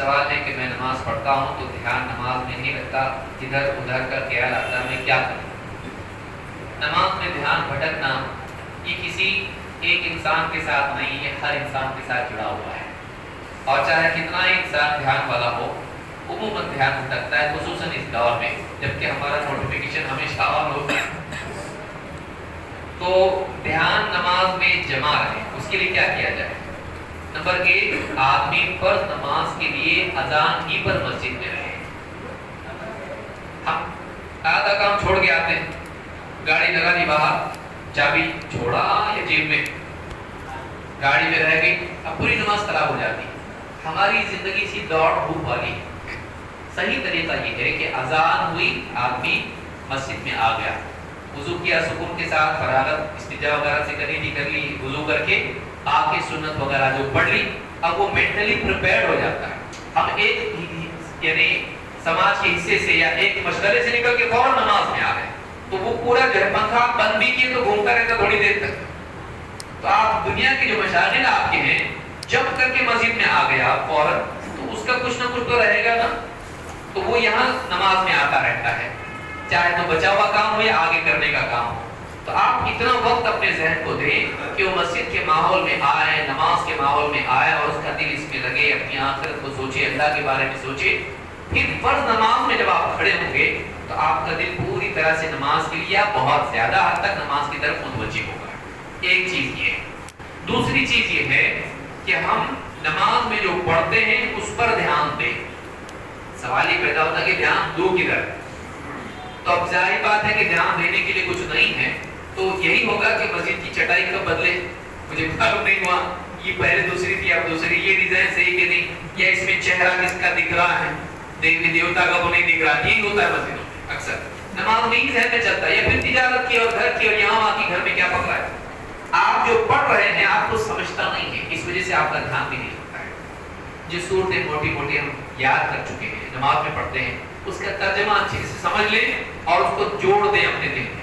سوال ہے کہ میں نماز پڑھتا ہوں تو دھیان نماز میں نہیں رکھتا، ادھر ادھر کا خیال آتا، میں کیا کروں؟ نماز میں دھیان بھٹکنا یہ کسی ایک انسان کے ساتھ نہیں ہے، ہر انسان کے ساتھ جڑا ہوا ہے، اور چاہے کتنا ہی انسان دھیان والا ہو عموماً دھیان بھٹکتا ہے، خصوصاً اس دور میں جبکہ ہمارا نوٹیفیکیشن ہمیشہ آن ہوتا ہے۔ تو دھیان نماز میں جمع رہے، اس کے لیے کیا کیا جائے؟ نمبر 1، آدمی فرض نماز کے لیے اذان ہی پر مسجد میں رہے۔ ہم آدھا کام چھوڑ کے آتے ہیں، گاڑی لگا دی باہر، چابی چھوڑا یا جیب میں، گاڑی میں رہ گئی، اب پوری نماز خراب ہو جاتی۔ ہماری زندگی سی دوڑ دھوپ والی۔ صحیح طریقہ یہ ہے کہ اذان ہوئی، آدمی مسجد میں آ گیا، وضو کیا سکون کے ساتھ، فراغت استنجا وغیرہ سے کر لی، وضو کر کے آ کے سنت وغیرہ جو پڑھ لی، اب وہ مینٹلی پریپیئرڈ ہو جاتا ہے۔ ہم ایک یعنی سماج کے حصے سے یا ایک مشغلے سے نکل کے فوراً نماز میں آ گئے، تو وہ پورا جو ہے پنکھا بند بھی کیے تو گھومتا رہتا تھوڑی دیر تک۔ تو آپ دنیا کے جو مشاغل آپ کے ہیں جب کر کے مسجد میں آ گئے آپ فوراً، تو اس کا کچھ نہ کچھ تو رہے گا نا، تو وہ یہاں نماز میں آتا رہتا ہے، چاہے تو بچا ہوا کام ہو یا آگے کرنے کا کام ہو۔ تو آپ اتنا وقت اپنے ذہن کو دیں کہ وہ مسجد کے ماحول میں آئے، نماز کے ماحول میں آئے اور اس کا دل اس میں لگے، اپنی آخرت کو سوچے، اللہ کے بارے میں سوچے۔ پھر فرض نماز میں جب آپ کھڑے ہوں گے تو آپ کا دل پوری طرح سے نماز کے لیے بہت زیادہ حد تک نماز کی طرف متوجہ ہوگا۔ ایک چیز یہ ہے۔ دوسری چیز یہ ہے کہ ہم نماز میں جو پڑھتے ہیں اس پر دھیان دیں۔ سوال یہ پیدا ہوتا ہے کہ دھیان دو کدھر؟ تو اب ظاہر بات ہے کہ دھیان دینے کے لیے کچھ نہیں ہے، تو یہی ہوگا کہ مسجد کی چٹائی کب بدلے، مجھے معلوم نہیں ہوا، یہ پہلے دوسری تھی اب دوسری، یہ ڈیزائن صحیح کہ نہیں، یا اس میں چہرہ کس کا دکھ رہا ہے، دیوی دیوتا کا وہ نہیں دکھ رہا، یہی ہوتا ہے مسجدوں میں اکثر۔ نماز میں ہی ذہن میں چلتا ہے، یا پھر تجارت کی اور گھر کی اور یہاں وہاں کی، گھر میں کیا پک رہا ہے۔ آپ جو پڑھ رہے ہیں آپ کو سمجھتا نہیں ہے، اس وجہ سے آپ کا دھیان بھی نہیں ہوتا ہے۔ جو صورتیں موٹی موٹی ہم یاد کر چکے ہیں، نماز میں پڑھتے ہیں، اس کا ترجمہ اچھے سے سمجھ لیں اور اس کو جوڑ دیں اپنے دل میں۔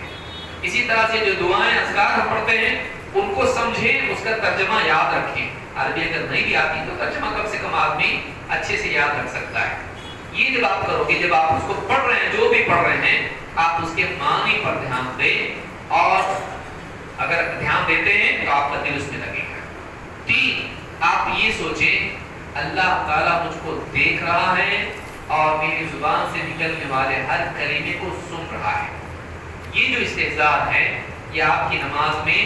اسی طرح سے جو دعائیں اذکار ہم پڑھتے ہیں ان کو سمجھیں، اس کا ترجمہ یاد رکھیں۔ عربی اگر نہیں بھی آتی تو ترجمہ کم سے کم آدمی اچھے سے یاد رکھ سکتا ہے۔ یہ جب آپ کرو گے، جب آپ اس کو پڑھ رہے ہیں، جو بھی پڑھ رہے ہیں، آپ اس کے معنی پر دھیان دیں، اور اگر دھیان دیتے ہیں تو آپ کا دل اس میں لگے گا۔ 3، آپ یہ سوچیں اللہ تعالیٰ مجھ کو دیکھ رہا ہے اور میری زبان سے نکلنے والے ہر کلمے کو سن رہا ہے۔ یہ جو استحضار ہے یہ آپ کی نماز میں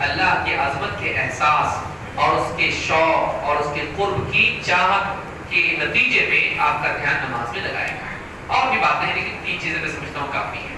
اللہ کی عظمت کے احساس اور اس کے شوق اور اس کے قرب کی چاہت کے نتیجے میں آپ کا دھیان نماز میں لگائے گا۔ اور بھی باتیں ہیں لیکن 3 چیزیں میں سمجھتا ہوں کافی ہے۔